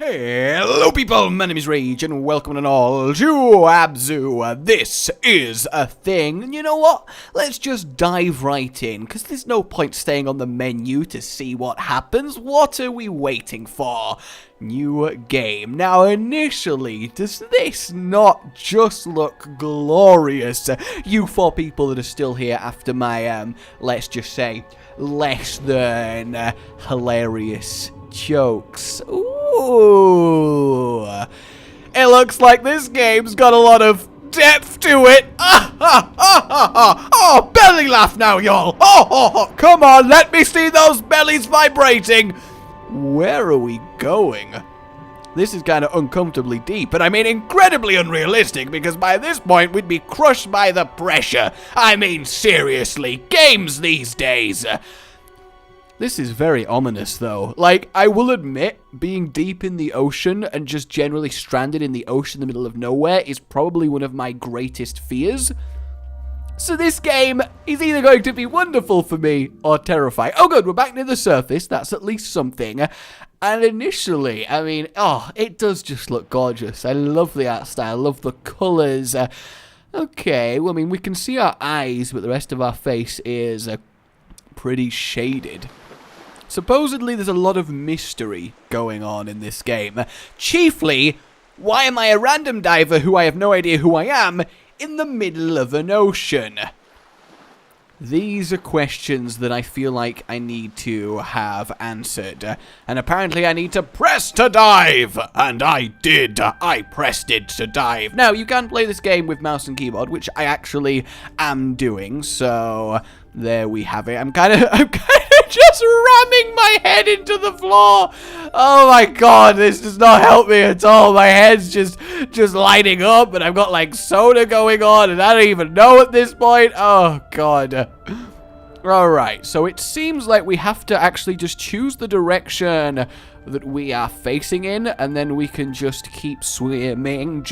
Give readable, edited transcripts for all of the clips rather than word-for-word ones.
Hello people, my name is Rage and welcome and all to Abzu. This is a thing, and you know what? Let's just dive right in, because there's no point staying on the menu to see what happens. What are we waiting for? New game. Now initially, does this not just look glorious? You four people that are still here after my, let's just say, less than hilarious jokes. Ooh. It looks like this game's got a lot of depth to it. Oh, belly laugh now, y'all. Oh, come on, let me see those bellies vibrating. Where are we going? This is kind of uncomfortably deep, and I mean incredibly unrealistic, because by this point we'd be crushed by the pressure. I mean, seriously, games these days. This is very ominous, though. Like, I will admit, being deep in the ocean and just generally stranded in the ocean in the middle of nowhere is probably one of my greatest fears. So this game is either going to be wonderful for me or terrifying. Oh good, we're back near the surface. That's at least something. And initially, I mean, oh, it does just look gorgeous. I love the art style. I love the colors. Okay, well, I mean, we can see our eyes, but the rest of our face is pretty shaded. Supposedly, there's a lot of mystery going on in this game. Chiefly, why am I a random diver who I have no idea who I am in the middle of an ocean? These are questions that I feel like I need to have answered. And apparently I need to press to dive! And I did! I pressed it to dive. Now, you can play this game with mouse and keyboard, which I actually am doing, so there we have it. I'm kind of just ramming my head into the floor. Oh my god, this does not help me at all. My head's just lighting up, and I've got like soda going on, and I don't even know at this point. Oh god. Alright, so it seems like we have to actually just choose the direction that we are facing in, and then we can just keep swimming,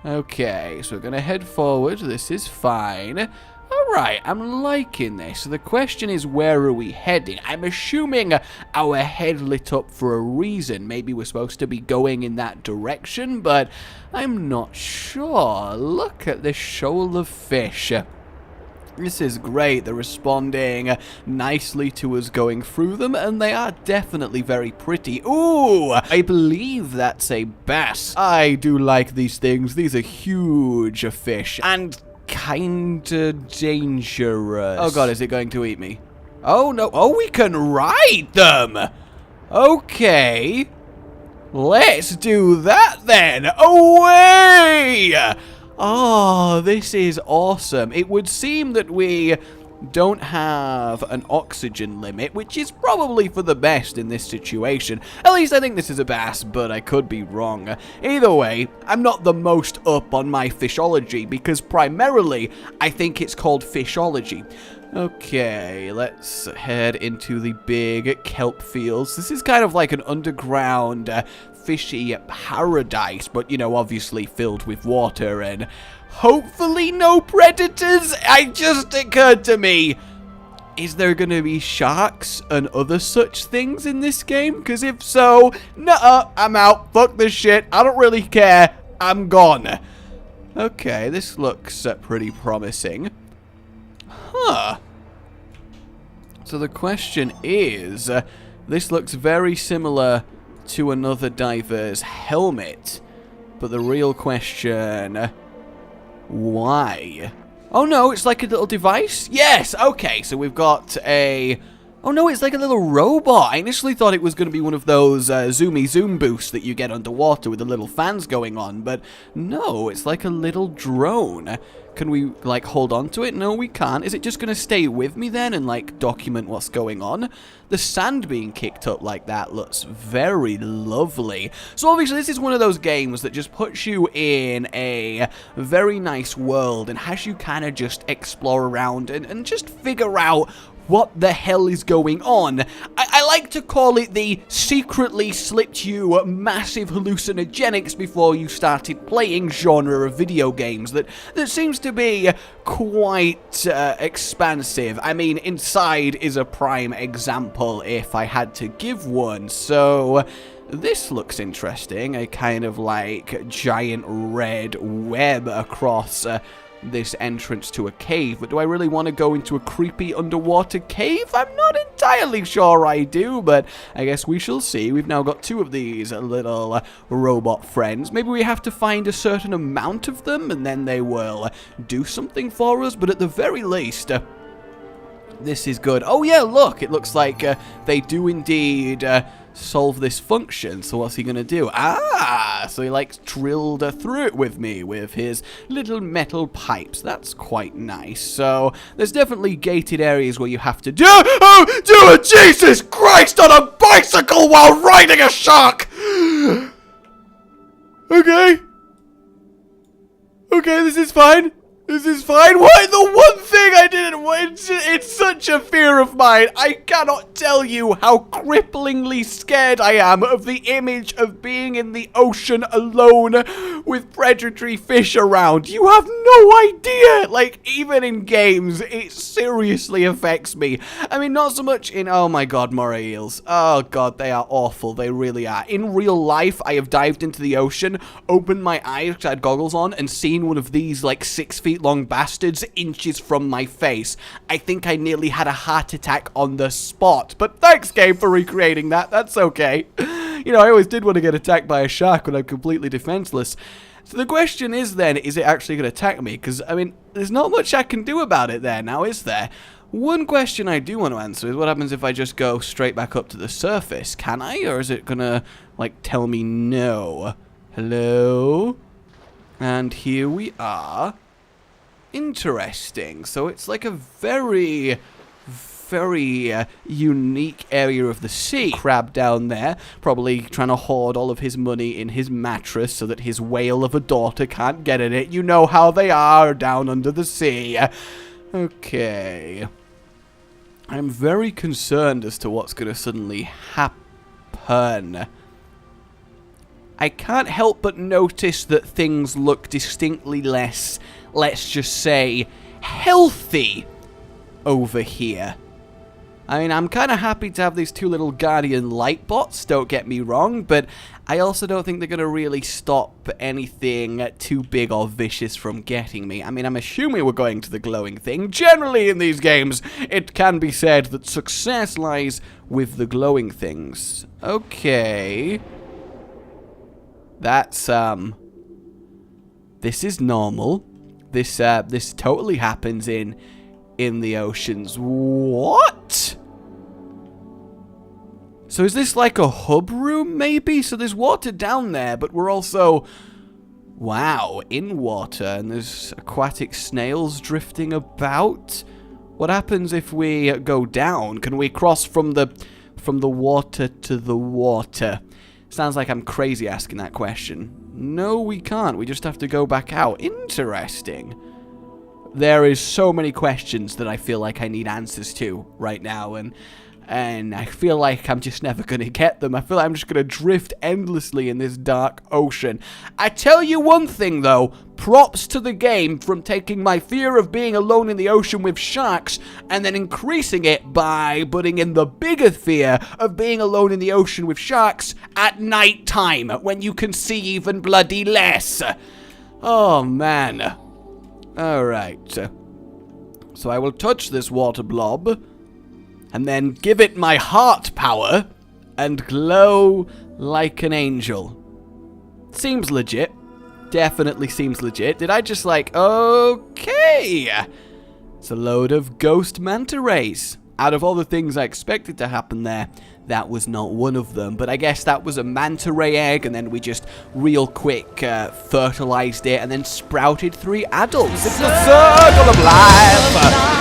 Okay, so we're gonna head forward. This is fine. Alright, I'm liking this. So the question is, where are we heading? I'm assuming our head lit up for a reason. Maybe we're supposed to be going in that direction, but I'm not sure. Look at this shoal of fish. This is great. They're responding nicely to us going through them, and they are definitely very pretty. Ooh, I believe that's a bass. I do like these things. These are huge fish and kinda dangerous. Oh god, is it going to eat me? Oh no. Oh, we can ride them. Okay. Let's do that then. Away! Oh, this is awesome. It would seem that we don't have an oxygen limit, which is probably for the best in this situation. At least I think this is a bass, but I could be wrong. Either way, I'm not the most up on my fishology, because primarily I think it's called fishology. Okay, let's head into the big kelp fields. This is kind of like an underground fishy paradise, but, you know, obviously filled with water and hopefully no predators. It just occurred to me, is there going to be sharks and other such things in this game? Because if so, nuh-uh, I'm out. Fuck this shit. I don't really care. I'm gone. Okay, this looks pretty promising. Huh. So the question is, this looks very similar to another diver's helmet, but the real question, why? Oh no, it's like a little device? Yes, okay, so we've got a... Oh no, it's like a little robot. I initially thought it was going to be one of those zoomy zoom boosts that you get underwater with the little fans going on, but no, it's like a little drone. Can we, like, hold on to it? No, we can't. Is it just going to stay with me then and, like, document what's going on? The sand being kicked up like that looks very lovely. So, obviously, this is one of those games that just puts you in a very nice world and has you kind of just explore around and just figure out What the hell is going on? I like to call it the secretly slipped you massive hallucinogenics before you started playing genre of video games that seems to be quite expansive. I mean, Inside is a prime example if I had to give one, so this looks interesting. A kind of like giant red web across this entrance to a cave, but do I really want to go into a creepy underwater cave? I'm not entirely sure I do, but I guess we shall see. We've now got 2 of these little robot friends. Maybe we have to find a certain amount of them, and then they will do something for us, but at the very least, this is good. Oh yeah, look, it looks like they do indeed solve this function. So what's he gonna do? Ah, so he like drilled through it with me with his little metal pipes. That's quite nice. So there's definitely gated areas where you have to do it. Jesus Christ, on a bicycle while riding a shark. Okay, this is fine. This is fine. What? The one thing I didn't want, it's such a fear of mine. I cannot tell you how cripplingly scared I am of the image of being in the ocean alone with predatory fish around. You have no idea. Like, even in games, it seriously affects me. I mean, not so much in, oh my god, moray eels. Oh god, they are awful. They really are. In real life, I have dived into the ocean, opened my eyes because I had goggles on, and seen one of these, like, 6 feet long bastards inches from my face. I think I nearly had a heart attack on the spot, but thanks game for recreating that. That's okay. You know, I always did want to get attacked by a shark when I'm completely defenseless. So the question is then, is it actually going to attack me? Because, I mean, there's not much I can do about it there now, is there? One question I do want to answer is what happens if I just go straight back up to the surface? Can I? Or is it going to, like, tell me no? Hello? And here we are. Interesting. So it's like a very unique area of the sea. Crab down there, probably trying to hoard all of his money in his mattress so that his whale of a daughter can't get at it. You know how they are down under the sea. Okay. I'm very concerned as to what's going to suddenly happen. I can't help but notice that things look distinctly less, let's just say, healthy over here. I mean, I'm kind of happy to have these 2 little guardian light bots, don't get me wrong, but I also don't think they're going to really stop anything too big or vicious from getting me. I mean, I'm assuming we're going to the glowing thing. Generally in these games, it can be said that success lies with the glowing things. Okay. That's, this is normal. This totally happens in the oceans. What? So is this like a hub room, maybe? So there's water down there, but we're also, wow, in water, and there's aquatic snails drifting about. What happens if we go down? Can we cross from the water to the water? Sounds like I'm crazy asking that question. No, we can't. We just have to go back out. Interesting. There is so many questions that I feel like I need answers to right now, and I feel like I'm just never going to get them. I feel like I'm just going to drift endlessly in this dark ocean. I tell you one thing, though. Props to the game from taking my fear of being alone in the ocean with sharks and then increasing it by putting in the bigger fear of being alone in the ocean with sharks at night time when you can see even bloody less. Oh, man. Alright. So I will touch this water blob and then give it my heart power and glow like an angel. Seems legit. Definitely seems legit. Did I just like, okay. It's a load of ghost manta rays. Out of all the things I expected to happen there, that was not one of them. But I guess that was a manta ray egg, and then we just real quick fertilized it and then sprouted 3 adults. It's the circle of life.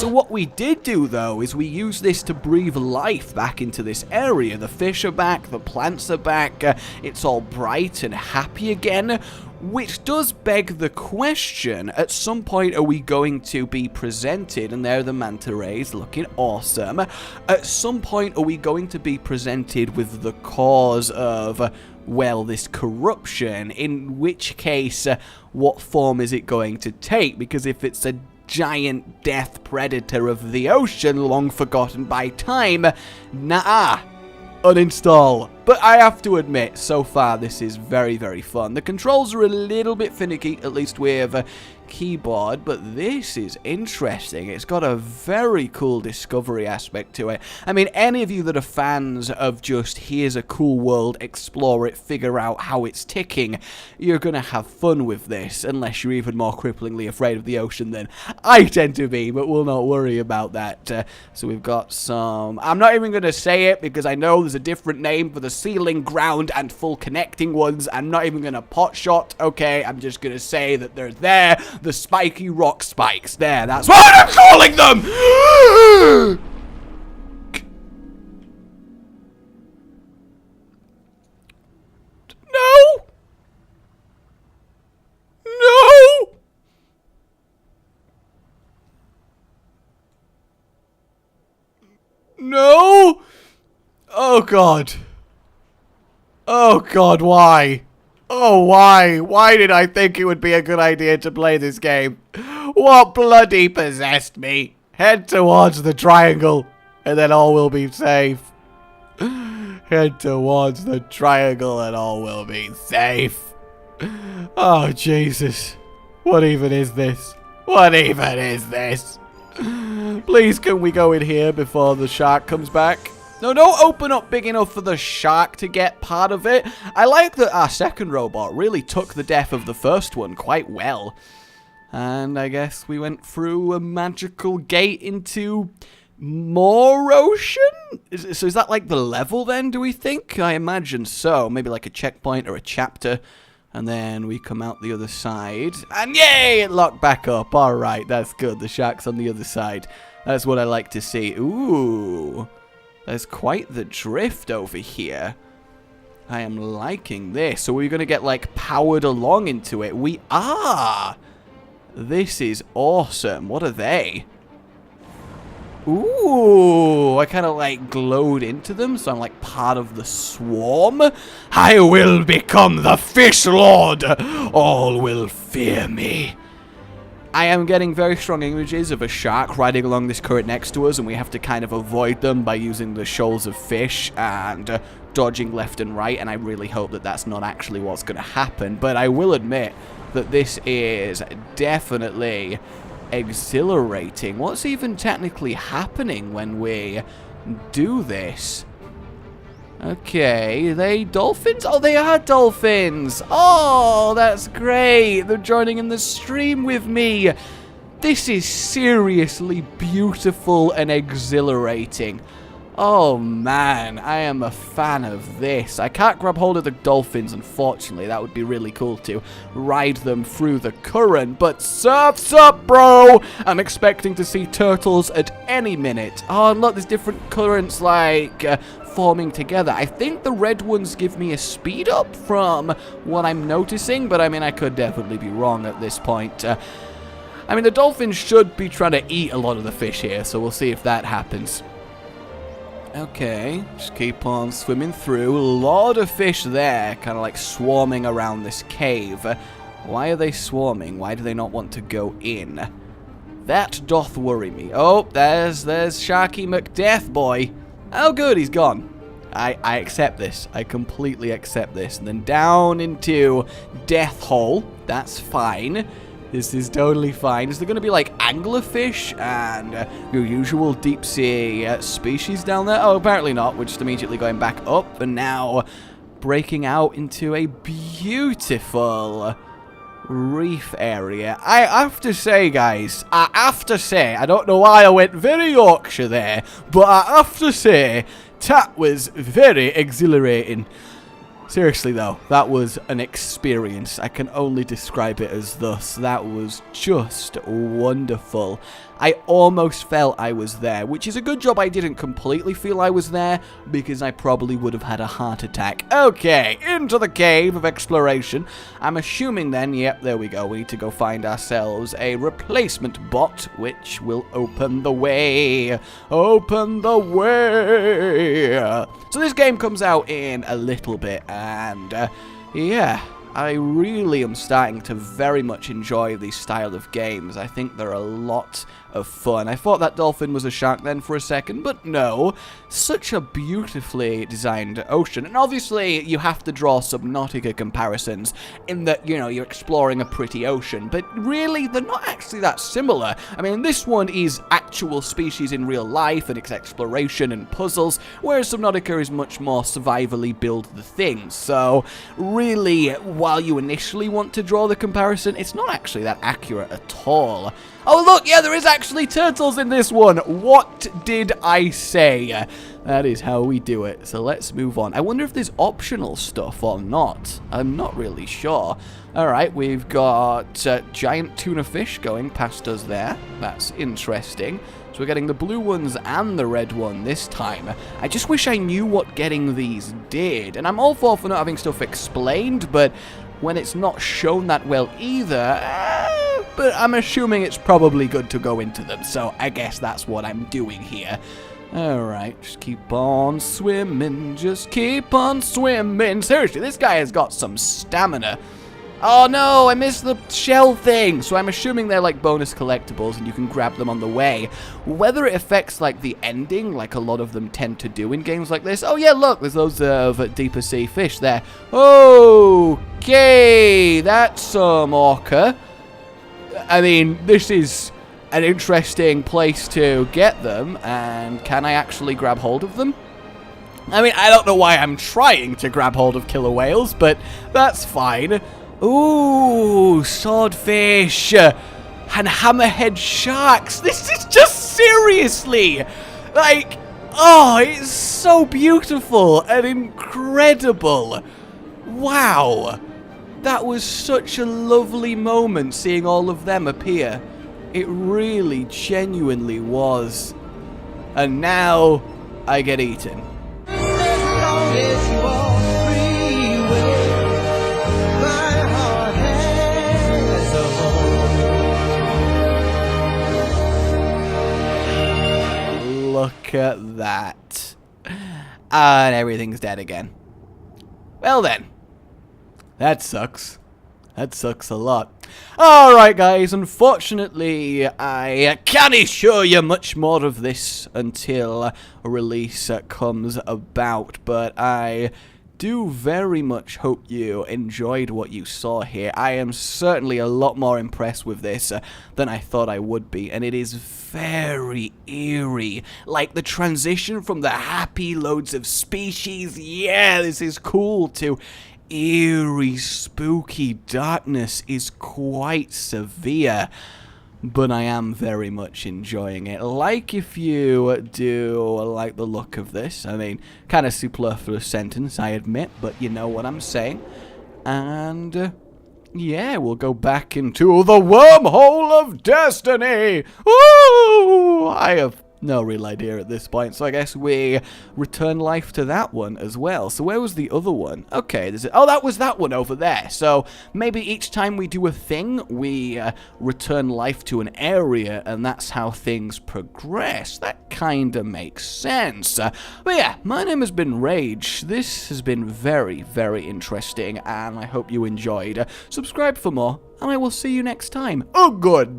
So what we did do, though, is we used this to breathe life back into this area. The fish are back, the plants are back, it's all bright and happy again. Which does beg the question, at some point are we going to be presented, and there are the manta rays looking awesome, at some point are we going to be presented with the cause of, well, this corruption, in which case, what form is it going to take? Because if it's a giant death predator of the ocean, long forgotten by time, nah, uninstall. But I have to admit, so far this is very, very fun. The controls are a little bit finicky, at least with a keyboard, but this is interesting. It's got a very cool discovery aspect to it. I mean, any of you that are fans of just, here's a cool world, explore it, figure out how it's ticking, you're gonna have fun with this, unless you're even more cripplingly afraid of the ocean than I tend to be, but we'll not worry about that. So we've got some, I'm not even gonna say it because I know there's a different name for the ceiling, ground, and full connecting ones. I'm not even gonna pot shot, okay? I'm just gonna say that they're there. The spiky rock spikes. There, that's what I'm calling them! No! No! No! Oh, God. Oh, God, why? Oh, why? Why did I think it would be a good idea to play this game? What bloody possessed me? Head towards the triangle, and then all will be safe. Head towards the triangle, and all will be safe. Oh, Jesus. What even is this? What even is this? Please, can we go in here before the shark comes back? No, don't open up big enough for the shark to get part of it. I like that our second robot really took the death of the first one quite well. And I guess we went through a magical gate into more ocean? So is that like the level then, do we think? I imagine so. Maybe like a checkpoint or a chapter. And then we come out the other side. And yay, it locked back up. Alright, that's good. The shark's on the other side. That's what I like to see. Ooh. There's quite the drift over here. I am liking this. So we're going to get, like, powered along into it. We are! This is awesome. What are they? Ooh, I kind of, like, glowed into them, so I'm, like, part of the swarm. I will become the Fish Lord! All will fear me. I am getting very strong images of a shark riding along this current next to us, and we have to kind of avoid them by using the shoals of fish and dodging left and right, and I really hope that that's not actually what's going to happen. But I will admit that this is definitely exhilarating. What's even technically happening when we do this? Okay, are they dolphins? Oh, they are dolphins! Oh, that's great! They're joining in the stream with me! This is seriously beautiful and exhilarating. Oh man, I am a fan of this. I can't grab hold of the dolphins, unfortunately. That would be really cool to ride them through the current. But surf's up, bro! I'm expecting to see turtles at any minute. Oh, and look, there's different currents, like, forming together. I think the red ones give me a speed up from what I'm noticing, but I mean, I could definitely be wrong at this point. I mean, the dolphins should be trying to eat a lot of the fish here, so we'll see if that happens. Okay, just keep on swimming through. A lot of fish there, kind of like swarming around this cave. Why are they swarming? Why do they not want to go in? That doth worry me. Oh, there's Sharky McDeath boy. Oh good, he's gone. I accept this. I completely accept this. And then down into Death Hole. That's fine. This is totally fine. Is there going to be like anglerfish and your usual deep sea species down there? Oh, apparently not. We're just immediately going back up and now breaking out into a beautiful reef area. I have to say, guys, I don't know why I went very Yorkshire there, but I have to say, that was very exhilarating. Seriously though, that was an experience. I can only describe it as thus. That was just wonderful. I almost felt I was there, which is a good job I didn't completely feel I was there, because I probably would have had a heart attack. Okay, into the cave of exploration. I'm assuming then, yep, there we go. We need to go find ourselves a replacement bot, which will open the way. Open the way. So this game comes out in a little bit, and yeah, I really am starting to very much enjoy these style of games. I think they're a lot of fun. I thought that dolphin was a shark then for a second, but no. Such a beautifully designed ocean. And obviously, you have to draw Subnautica comparisons in that, you know, you're exploring a pretty ocean. But really, they're not actually that similar. I mean, this one is actual species in real life, and it's exploration and puzzles, whereas Subnautica is much more survivally build the things. So, really, while you initially want to draw the comparison, it's not actually that accurate at all. Oh, look, yeah, there is actually turtles in this one. What did I say? That is how we do it. So let's move on. I wonder if there's optional stuff or not. I'm not really sure. All right, we've got giant tuna fish going past us there. That's interesting. So we're getting the blue ones and the red one this time. I just wish I knew what getting these did. And I'm all for not having stuff explained, but when it's not shown that well either, but I'm assuming it's probably good to go into them, so I guess that's what I'm doing here. Alright, just keep on swimming, just keep on swimming. Seriously, this guy has got some stamina. Oh no, I missed the shell thing. So I'm assuming they're like bonus collectibles and you can grab them on the way. Whether it affects like the ending, like a lot of them tend to do in games like this. Oh yeah, look, there's loads of deeper sea fish there. Okay, that's some orca. I mean, this is an interesting place to get them, and can I actually grab hold of them? I mean, I don't know why I'm trying to grab hold of killer whales, but that's fine. Ooh, swordfish and hammerhead sharks. This is just seriously, like, oh, it's so beautiful and incredible. Wow. That was such a lovely moment seeing all of them appear. It really, genuinely was. And now, I get eaten. Look at that. And everything's dead again. Well then. That sucks. That sucks a lot. Alright guys, unfortunately I can't show you much more of this until a release comes about, but I do very much hope you enjoyed what you saw here. I am certainly a lot more impressed with this than I thought I would be, and it is very eerie. Like the transition from the happy loads of species, yeah, this is cool, to eerie, spooky darkness is quite severe. But I am very much enjoying it. Like if you do like the look of this. I mean, kind of superfluous sentence, I admit, but you know what I'm saying. And yeah, we'll go back into the wormhole of destiny. Woo! I have no real idea at this point, so I guess we return life to that one as well. So where was the other one? Okay, oh, that was that one over there. So maybe each time we do a thing, we return life to an area, and that's how things progress. That kind of makes sense. But yeah, my name has been Rage. This has been very, very interesting, and I hope you enjoyed. Subscribe for more, and I will see you next time. Oh, goodbye.